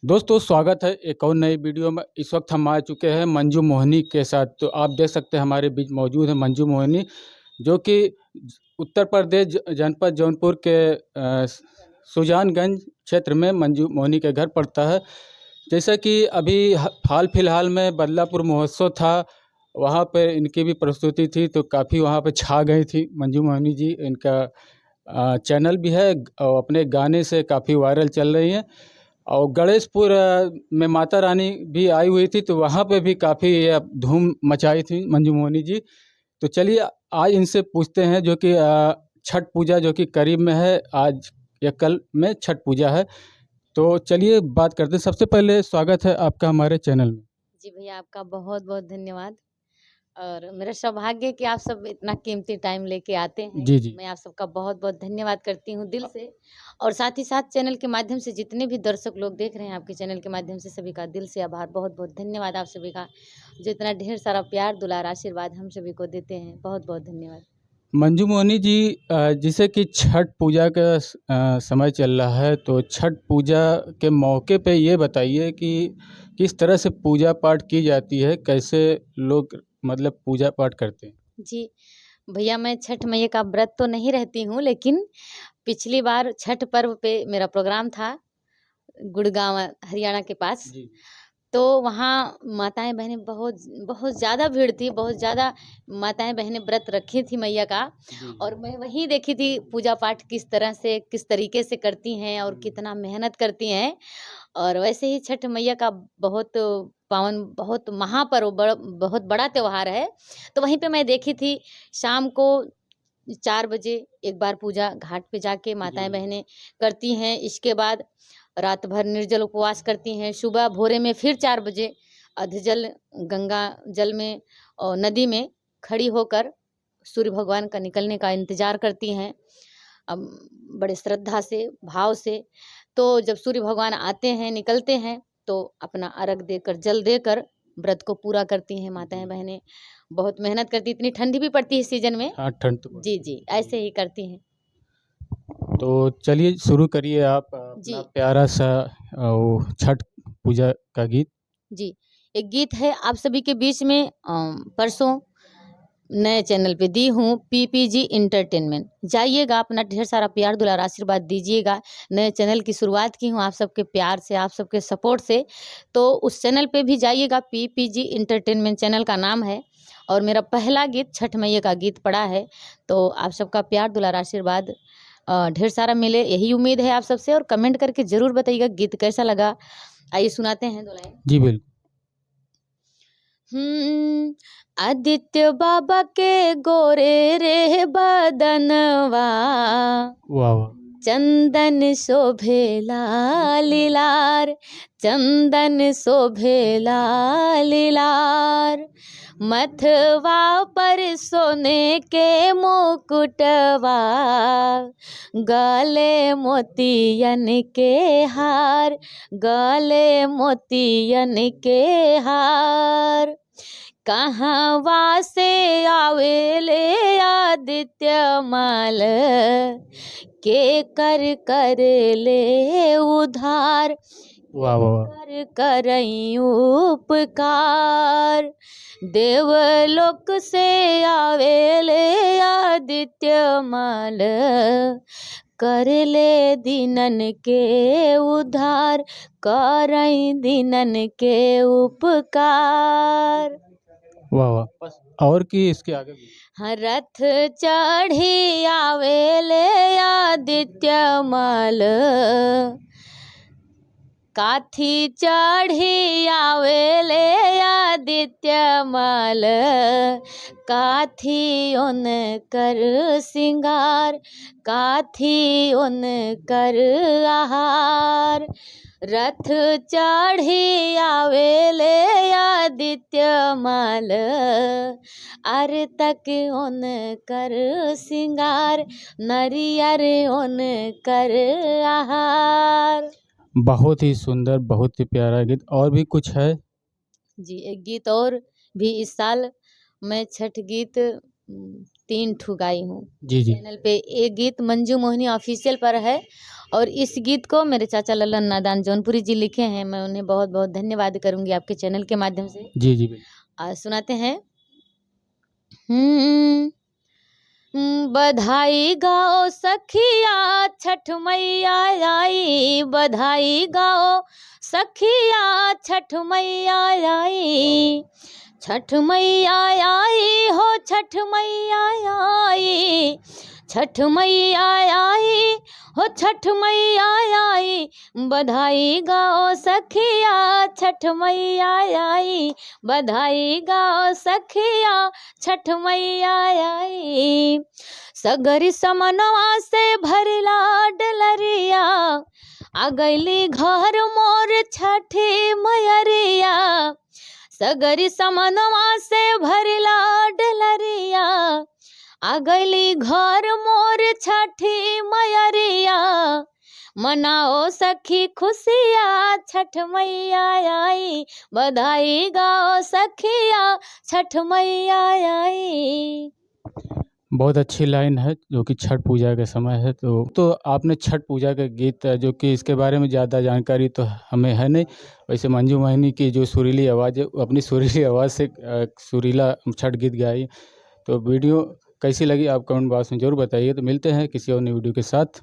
दोस्तों स्वागत है एक और नई वीडियो में। इस वक्त हम आ चुके हैं मंजू मोहिनी के साथ। तो आप देख सकते हैं हमारे बीच मौजूद है मंजू मोहिनी, जो कि उत्तर प्रदेश जनपद जौनपुर के सुजानगंज क्षेत्र में मंजू मोहिनी के घर पड़ता है। जैसा कि अभी हाल फिलहाल में बदलापुर महोत्सव था, वहाँ पर इनकी भी प्रस्तुति थी, तो काफ़ी वहाँ पर छा गई थी मंजू मोहिनी जी। इनका चैनल भी है और अपने गाने से काफ़ी वायरल चल रही हैं। और गणेशपुर में माता रानी भी आई हुई थी, तो वहाँ पे भी काफ़ी धूम मचाई थी मंजू मोहिनी जी। तो चलिए आज इनसे पूछते हैं, जो कि छठ पूजा जो कि करीब में है, आज या कल में छठ पूजा है। तो चलिए बात करते हैं। सबसे पहले स्वागत है आपका हमारे चैनल में। जी भैया, आपका बहुत बहुत धन्यवाद। और मेरा सौभाग्य है कि आप सब इतना कीमती टाइम लेके आते हैं। जी जी। मैं आप सबका बहुत बहुत धन्यवाद करती हूँ दिल से। और साथ ही साथ चैनल के माध्यम से जितने भी दर्शक लोग देख रहे हैं आपके चैनल के माध्यम से, सभी का दिल से आभार, बहुत बहुत धन्यवाद आप सभी का, जो इतना ढेर सारा प्यार दुलार आशीर्वाद हम सभी को देते हैं। बहुत बहुत धन्यवाद। मंजू मोहिनी जी, जैसे कि छठ पूजा का समय चल रहा है, तो छठ पूजा के मौके पे ये बताइए कि किस तरह से पूजा पाठ की जाती है, कैसे लोग मतलब पूजा पाठ करते हैं। जी भैया, मैं छठ मैया का व्रत तो नहीं रहती हूँ, लेकिन पिछली बार छठ पर्व पे मेरा प्रोग्राम था गुड़गांव हरियाणा के पास। जी तो वहाँ माताएँ बहनें बहुत बहुत ज़्यादा भीड़ थी, बहुत ज़्यादा माताएँ बहनें व्रत रखी थी मैया का। जी और मैं वहीं देखी थी पूजा पाठ किस तरह से, किस तरीके से करती हैं और कितना मेहनत करती हैं। और वैसे ही छठ मैया का बहुत पावन, बहुत महापर्व, बहुत बड़ा त्योहार है। तो वहीं पे मैं देखी थी, शाम को 4 बजे एक बार पूजा घाट पे जाके माताएँ जी बहनें करती हैं। इसके बाद रात भर निर्जल उपवास करती हैं। सुबह भोरे में फिर 4 बजे अधजल गंगा जल में और नदी में खड़ी होकर सूर्य भगवान का निकलने का इंतज़ार करती हैं। अब बड़े श्रद्धा से, भाव से। तो जब सूर्य भगवान आते हैं, निकलते हैं, तो अपना अर्घ देकर, जल देकर व्रत को पूरा करती हैं माताएँ बहनें। बहुत मेहनत करती, इतनी ठंडी भी पड़ती है इस सीज़न में। हाँ, ठंड तो जी, पड़ती जी, है। ऐसे ही करती हैं। तो चलिए शुरू करिए आप अपना जी, प्यारा सा वो छठ पूजा का गीत। जी। एक गीत है आप सभी के बीच में, परसों नए चैनल पे दी हूँ, पीपीजी एंटरटेनमेंट। जाइएगा, अपना ढेर सारा प्यार दुलार आशीर्वाद दीजिएगा। नए चैनल की शुरुआत की हूँ आप सबके प्यार से, आप सबके सपोर्ट से। तो उस चैनल पे भी जाइएगा, पीपीजी एंटरटेनमेंट चैनल का नाम है। और मेरा पहला गीत छठ मैया का गीत पड़ा है। तो आप सबका प्यार दुलार आशीर्वाद ढेर सारा मिले, यही उम्मीद है आप सबसे। और कमेंट करके ज़रूर बताइएगा गीत कैसा लगा। आइए सुनाते हैं 2 लाइन। जी बिल्कुल। आदित्य बाबा के गोरे रे बदनवा, वाह वाह। चंदन शोभेला लीलार, चंदन शोभेला लीलार। मथवा पर सोने के मुकुटवा, गले मोतियन के हार, गले मोतियन के हार। कहवा से आवेले आदित्य माल, के कर ले उधार, वाह वाह वाह। कर करई उपकार। देवलोक से आवेले आदित्य माल, कर ले दीनन के उधार, करई दीनन के उपकार। वाह वाह। बस और कि इसके आगे भी। हाँ, रथ चढ़ी आवेले आदित्य माल, काथी चढ़ी आवेले आदित्य माल, काथी उन कर सिंगार, काथी उन कर आहार। रथ चढ़ी आवेले आदित्य माल, अर तक उन कर सिंगार, नरियर उन कर आहार। बहुत ही सुंदर, बहुत ही प्यारा गीत। और भी कुछ है? जी, एक गीत और भी इस साल मैं छठ गीत 3 ठू गाई हूँ। जी, जी। चैनल पे एक गीत मंजू मोहिनी ऑफिशियल पर है और इस गीत को मेरे चाचा लल्लन नादान जौनपुरी जी लिखे हैं। मैं उन्हें बहुत-बहुत धन्यवाद करूँगी आपके चैनल के माध्यम से। जी, जी, बिल्कुल। सुनाते हैं। हुँ। बधाई गाओ सखिया छठ मैया आई, बधाई गाओ सखिया छठ मैया आई, छठ मैया आई हो छठ मैया आई, छठ मैया आई हो छठ मैया आई, बधाई गाओ सखिया छठ मैया आई, बधाई गाओ सखिया छठ मैया आई। सगरी समनवा से भरला डलरिया, आ गईली घर मोर छठी मैयरिया, सगरी समनवा से भरला डलरिया, आ गईली घर मोर छठी मैयरिया, मनाओ सखी खुशिया छठ मैया आई, बधाई गाओ सखिया छठ मैया आई। बहुत अच्छी लाइन है जो कि छठ पूजा का समय है। तो आपने छठ पूजा का गीत जो कि इसके बारे में ज़्यादा जानकारी तो हमें है नहीं। वैसे मंजू मोहिनी की जो सुरीली आवाज़ है, वो अपनी सुरीली आवाज़ से सुरीला छठ गीत गाई। तो वीडियो कैसी लगी आप कमेंट बॉक्स में ज़रूर बताइए। तो मिलते हैं किसी और नई वीडियो के साथ।